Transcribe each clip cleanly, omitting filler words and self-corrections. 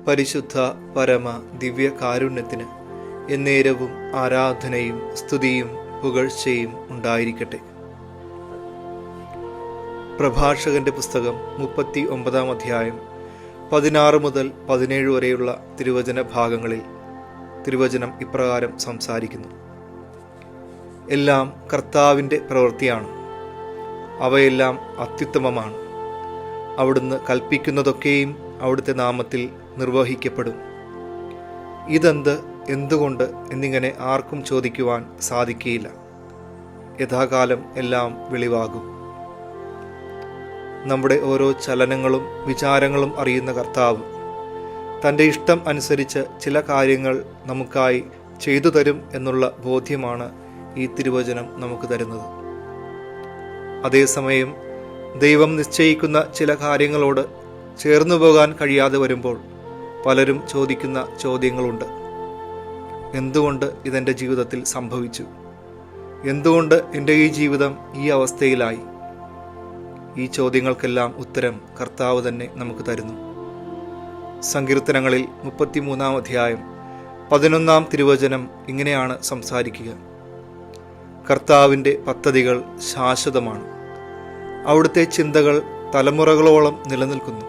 പരിശുദ്ധ പരമ ദിവ്യ കാരുണ്യത്തിന് എന്നേരവും ആരാധനയും സ്തുതിയും പുകഴ്ചയും ഉണ്ടായിരിക്കട്ടെ. പ്രഭാഷകന്റെ പുസ്തകം 39-ാം അധ്യായം 16 മുതൽ 17 വരെയുള്ള തിരുവചന ഭാഗങ്ങളിൽ തിരുവചനം ഇപ്രകാരം സംസാരിക്കുന്നു. എല്ലാം കർത്താവിൻ്റെ പ്രവൃത്തിയാണ്, അവയെല്ലാം അത്യുത്തമമാണ്. അവിടുന്ന് കൽപ്പിക്കുന്നതൊക്കെയും അവിടുത്തെ നാമത്തിൽ നിർവഹിക്കപ്പെടും. ഇതെന്ത്, എന്തുകൊണ്ട് എന്നിങ്ങനെ ആർക്കും ചോദിക്കുവാൻ സാധിക്കുകയില്ല. യഥാകാലം എല്ലാം വെളിവാകും. നമ്മുടെ ഓരോ ചലനങ്ങളും വിചാരങ്ങളും അറിയുന്ന കർത്താവ് തൻ്റെ ഇഷ്ടം അനുസരിച്ച് ചില കാര്യങ്ങൾ നമുക്കായി ചെയ്തു തരും എന്നുള്ള ബോധ്യമാണ് ഈ തിരുവചനം നമുക്ക് തരുന്നത്. അതേസമയം ദൈവം നിശ്ചയിക്കുന്ന ചില കാര്യങ്ങളോട് ചേർന്നു പോകാൻ കഴിയാതെ വരുമ്പോൾ പലരും ചോദിക്കുന്ന ചോദ്യങ്ങളുണ്ട്. എന്തുകൊണ്ട് ഇതെൻ്റെ ജീവിതത്തിൽ സംഭവിച്ചു? എന്തുകൊണ്ട് എൻ്റെ ഈ ജീവിതം ഈ അവസ്ഥയിലായി? ഈ ചോദ്യങ്ങൾക്കെല്ലാം ഉത്തരം കർത്താവ് തന്നെ നമുക്ക് തരുന്നു. സങ്കീർത്തനങ്ങളിൽ 33-ാം അധ്യായം 11-ാം തിരുവചനം ഇങ്ങനെയാണ് സംസാരിക്കുക. കർത്താവിൻ്റെ പദ്ധതികൾ ശാശ്വതമാണ്, അവിടുത്തെ ചിന്തകൾ തലമുറകളോളം നിലനിൽക്കുന്നു.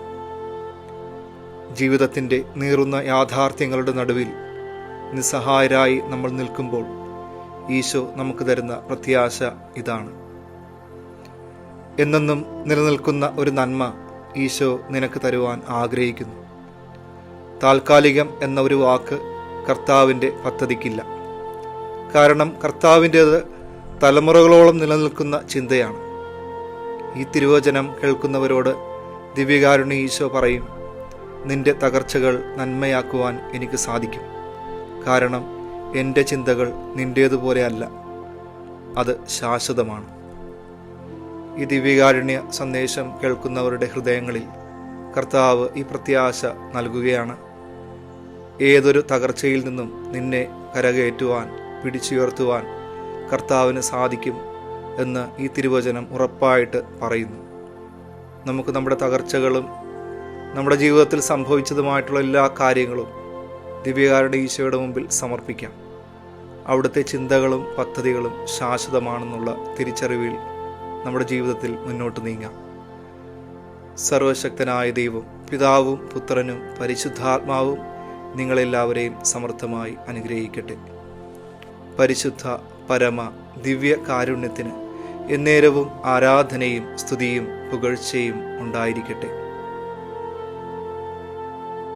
ജീവിതത്തിൻ്റെ നീറുന്ന യാഥാർത്ഥ്യങ്ങളുടെ നടുവിൽ നിസ്സഹായരായി നമ്മൾ നിൽക്കുമ്പോൾ ഈശോ നമുക്ക് തരുന്ന പ്രത്യാശ ഇതാണ്. എന്നെന്നും നിലനിൽക്കുന്ന ഒരു നന്മ ഈശോ നിനക്ക് തരുവാൻ ആഗ്രഹിക്കുന്നു. താൽക്കാലികം എന്ന ഒരു വാക്ക് കർത്താവിൻ്റെ പദ്ധതിക്കില്ല. കാരണം കർത്താവിൻ്റേത് തലമുറകളോളം നിലനിൽക്കുന്ന ചിന്തയാണ്. ഈ തിരുവചനം കേൾക്കുന്നവരോട് ദിവ്യകാരുണ്യ ഈശോ പറയും, നിന്റെ തകർച്ചകൾ നന്മയാക്കുവാൻ എനിക്ക് സാധിക്കും. കാരണം എൻ്റെ ചിന്തകൾ നിൻ്റേതുപോലെ അല്ല, അത് ശാശ്വതമാണ്. ഈ ദിവ്യകാരുണ്യ സന്ദേശം കേൾക്കുന്നവരുടെ ഹൃദയങ്ങളിൽ കർത്താവ് ഈ പ്രത്യാശ നൽകുകയാണ്. ഏതൊരു തകർച്ചയിൽ നിന്നും നിന്നെ കരകയറ്റുവാൻ, പിടിച്ചുയർത്തുവാൻ കർത്താവിന് സാധിക്കും എന്ന് ഈ തിരുവചനം ഉറപ്പായിട്ട് പറയുന്നു. നമുക്ക് നമ്മുടെ തകർച്ചകളും നമ്മുടെ ജീവിതത്തിൽ സംഭവിച്ചതുമായിട്ടുള്ള എല്ലാ കാര്യങ്ങളും ദിവ്യകാരുണ്യ ഈശോയുടെ മുമ്പിൽ സമർപ്പിക്കാം. അവിടുത്തെ ചിന്തകളും പദ്ധതികളും ശാശ്വതമാണെന്നുള്ള തിരിച്ചറിവിൽ നമ്മുടെ ജീവിതത്തിൽ മുന്നോട്ട് നീങ്ങാം. സർവശക്തനായ ദൈവം, പിതാവും പുത്രനും പരിശുദ്ധാത്മാവും നിങ്ങളെല്ലാവരെയും സമർത്ഥമായി അനുഗ്രഹിക്കട്ടെ. പരിശുദ്ധ പരമ ദിവ്യ കാരുണ്യത്തിന് എന്നേരവും ആരാധനയും സ്തുതിയും പുകഴ്ചയും ഉണ്ടായിരിക്കട്ടെ.